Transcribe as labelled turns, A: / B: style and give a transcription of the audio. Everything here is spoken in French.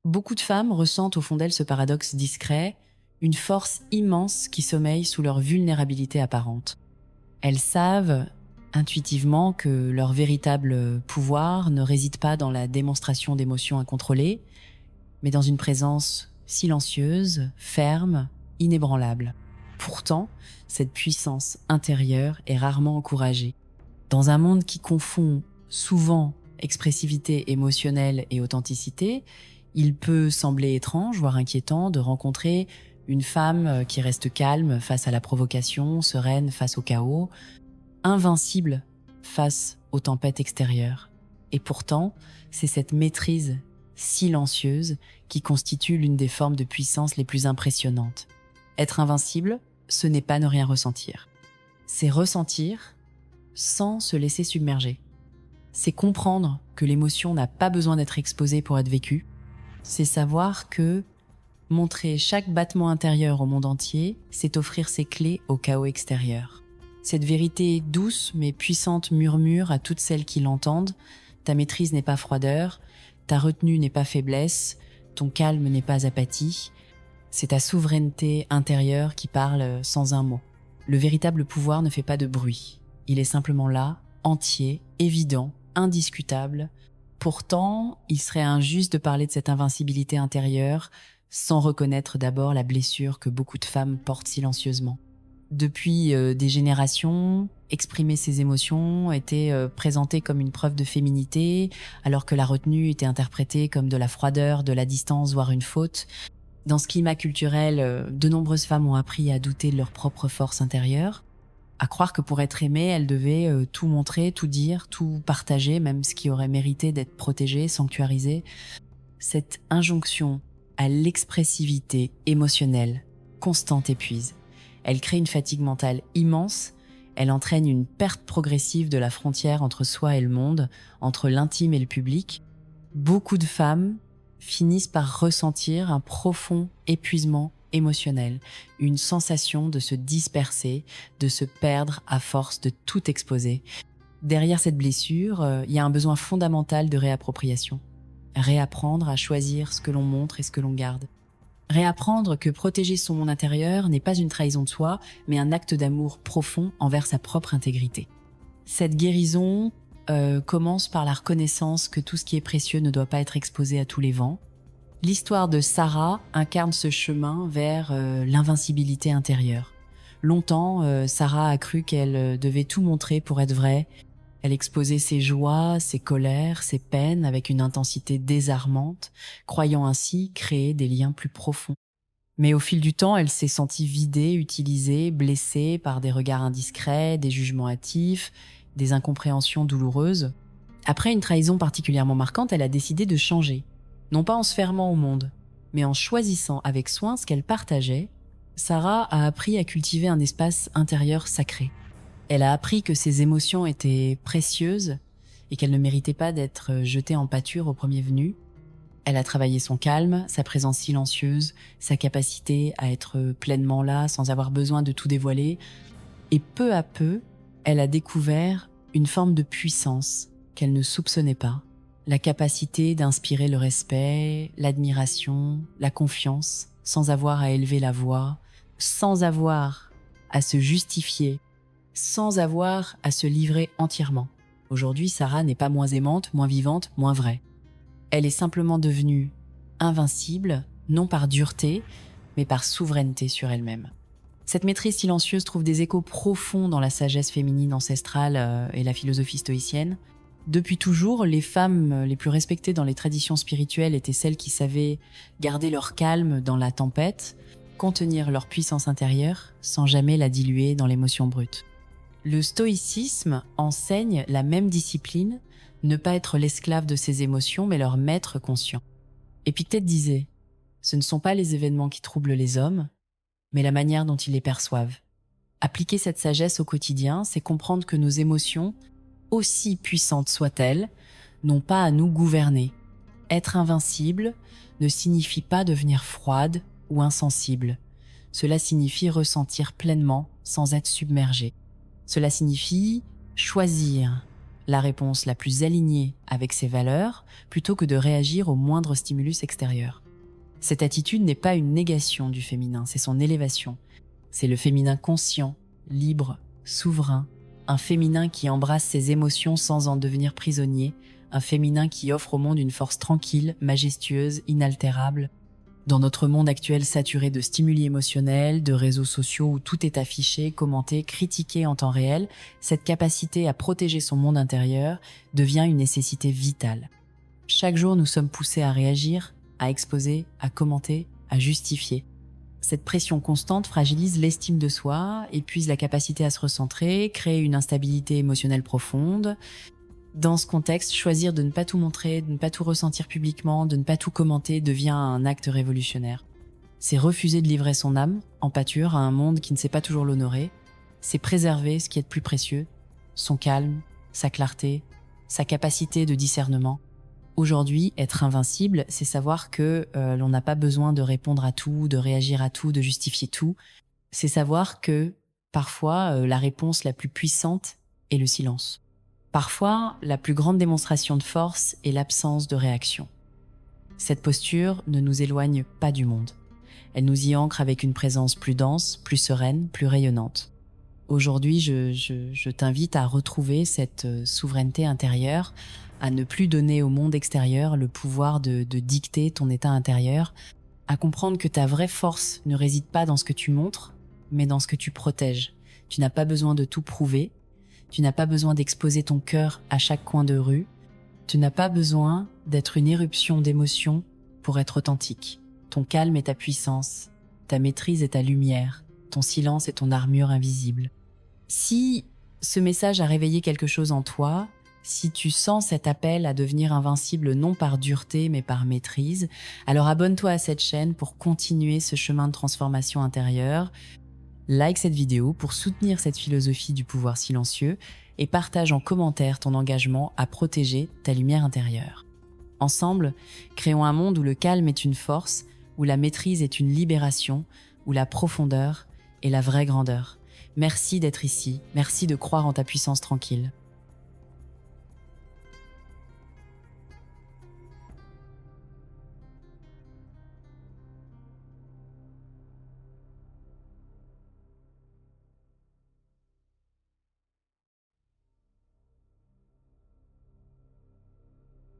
A: Beaucoup de femmes ressentent au fond d'elles ce paradoxe discret, une force immense qui sommeille sous leur vulnérabilité apparente. Elles savent intuitivement que leur véritable pouvoir ne réside pas dans la démonstration d'émotions incontrôlées, mais dans une présence silencieuse, ferme, inébranlable. Pourtant, cette puissance intérieure est rarement encouragée. Dans un monde qui confond souvent expressivité émotionnelle et authenticité, il peut sembler étrange, voire inquiétant, de rencontrer une femme qui reste calme face à la provocation, sereine face au chaos, invincible face aux tempêtes extérieures. Et pourtant, c'est cette maîtrise silencieuse qui constitue l'une des formes de puissance les plus impressionnantes. Être invincible, ce n'est pas ne rien ressentir. C'est ressentir sans se laisser submerger. C'est comprendre que l'émotion n'a pas besoin d'être exposée pour être vécue. C'est savoir que montrer chaque battement intérieur au monde entier, c'est offrir ses clés au chaos extérieur. Cette vérité douce mais puissante murmure à toutes celles qui l'entendent: ta maîtrise n'est pas froideur, ta retenue n'est pas faiblesse, ton calme n'est pas apathie. C'est ta souveraineté intérieure qui parle sans un mot. Le véritable pouvoir ne fait pas de bruit. Il est simplement là, entier, évident, indiscutable. Pourtant, il serait injuste de parler de cette invincibilité intérieure sans reconnaître d'abord la blessure que beaucoup de femmes portent silencieusement. Depuis des générations, exprimer ses émotions était présenté comme une preuve de féminité, alors que la retenue était interprétée comme de la froideur, de la distance, voire une faute. Dans ce climat culturel, de nombreuses femmes ont appris à douter de leur propre force intérieure, à croire que pour être aimée, elles devaient tout montrer, tout dire, tout partager, même ce qui aurait mérité d'être protégé, sanctuarisé. Cette injonction à l'expressivité émotionnelle constante épuise. Elle crée une fatigue mentale immense, elle entraîne une perte progressive de la frontière entre soi et le monde, entre l'intime et le public. Beaucoup de femmes finissent par ressentir un profond épuisement émotionnel, une sensation de se disperser, de se perdre à force de tout exposer. Derrière cette blessure, il y a un besoin fondamental de réappropriation. Réapprendre à choisir ce que l'on montre et ce que l'on garde. Réapprendre que protéger son monde intérieur n'est pas une trahison de soi, mais un acte d'amour profond envers sa propre intégrité. Cette guérison commence par la reconnaissance que tout ce qui est précieux ne doit pas être exposé à tous les vents. L'histoire de Sarah incarne ce chemin vers l'invincibilité intérieure. Longtemps, Sarah a cru qu'elle devait tout montrer pour être vraie. Elle exposait ses joies, ses colères, ses peines avec une intensité désarmante, croyant ainsi créer des liens plus profonds. Mais au fil du temps, elle s'est sentie vidée, utilisée, blessée par des regards indiscrets, des jugements hâtifs, des incompréhensions douloureuses. Après une trahison particulièrement marquante, elle a décidé de changer. Non pas en se fermant au monde, mais en choisissant avec soin ce qu'elle partageait. Sarah a appris à cultiver un espace intérieur sacré. Elle a appris que ses émotions étaient précieuses et qu'elles ne méritaient pas d'être jetées en pâture au premier venu. Elle a travaillé son calme, sa présence silencieuse, sa capacité à être pleinement là sans avoir besoin de tout dévoiler. Et peu à peu, elle a découvert une forme de puissance qu'elle ne soupçonnait pas. La capacité d'inspirer le respect, l'admiration, la confiance, sans avoir à élever la voix, sans avoir à se justifier, sans avoir à se livrer entièrement. Aujourd'hui, Sarah n'est pas moins aimante, moins vivante, moins vraie. Elle est simplement devenue invincible, non par dureté, mais par souveraineté sur elle-même. Cette maîtrise silencieuse trouve des échos profonds dans la sagesse féminine ancestrale et la philosophie stoïcienne. Depuis toujours, les femmes les plus respectées dans les traditions spirituelles étaient celles qui savaient garder leur calme dans la tempête, contenir leur puissance intérieure sans jamais la diluer dans l'émotion brute. Le stoïcisme enseigne la même discipline, ne pas être l'esclave de ses émotions, mais leur maître conscient. Épictète disait « Ce ne sont pas les événements qui troublent les hommes, mais la manière dont ils les perçoivent. » Appliquer cette sagesse au quotidien, c'est comprendre que nos émotions, aussi puissantes soient-elles, n'ont pas à nous gouverner. Être invincible ne signifie pas devenir froide ou insensible. Cela signifie ressentir pleinement sans être submergé. Cela signifie choisir la réponse la plus alignée avec ses valeurs plutôt que de réagir au moindre stimulus extérieur. Cette attitude n'est pas une négation du féminin, c'est son élévation. C'est le féminin conscient, libre, souverain, un féminin qui embrasse ses émotions sans en devenir prisonnier, un féminin qui offre au monde une force tranquille, majestueuse, inaltérable. Dans notre monde actuel saturé de stimuli émotionnels, de réseaux sociaux où tout est affiché, commenté, critiqué en temps réel, cette capacité à protéger son monde intérieur devient une nécessité vitale. Chaque jour, nous sommes poussés à réagir, à exposer, à commenter, à justifier. Cette pression constante fragilise l'estime de soi, épuise la capacité à se recentrer, crée une instabilité émotionnelle profonde. Dans ce contexte, choisir de ne pas tout montrer, de ne pas tout ressentir publiquement, de ne pas tout commenter devient un acte révolutionnaire. C'est refuser de livrer son âme, en pâture, à un monde qui ne sait pas toujours l'honorer. C'est préserver ce qui est de plus précieux, son calme, sa clarté, sa capacité de discernement. Aujourd'hui, être invincible, c'est savoir que l'on n'a pas besoin de répondre à tout, de réagir à tout, de justifier tout. C'est savoir que, parfois, la réponse la plus puissante est le silence. Parfois, la plus grande démonstration de force est l'absence de réaction. Cette posture ne nous éloigne pas du monde. Elle nous y ancre avec une présence plus dense, plus sereine, plus rayonnante. Aujourd'hui, je t'invite à retrouver cette souveraineté intérieure, à ne plus donner au monde extérieur le pouvoir de dicter ton état intérieur, à comprendre que ta vraie force ne réside pas dans ce que tu montres, mais dans ce que tu protèges. Tu n'as pas besoin de tout prouver, tu n'as pas besoin d'exposer ton cœur à chaque coin de rue, tu n'as pas besoin d'être une éruption d'émotions pour être authentique. Ton calme est ta puissance, ta maîtrise est ta lumière, ton silence est ton armure invisible. Si ce message a réveillé quelque chose en toi, si tu sens cet appel à devenir invincible non par dureté mais par maîtrise, alors abonne-toi à cette chaîne pour continuer ce chemin de transformation intérieure. Like cette vidéo pour soutenir cette philosophie du pouvoir silencieux et partage en commentaire ton engagement à protéger ta lumière intérieure. Ensemble, créons un monde où le calme est une force, où la maîtrise est une libération, où la profondeur est la vraie grandeur. Merci d'être ici, merci de croire en ta puissance tranquille.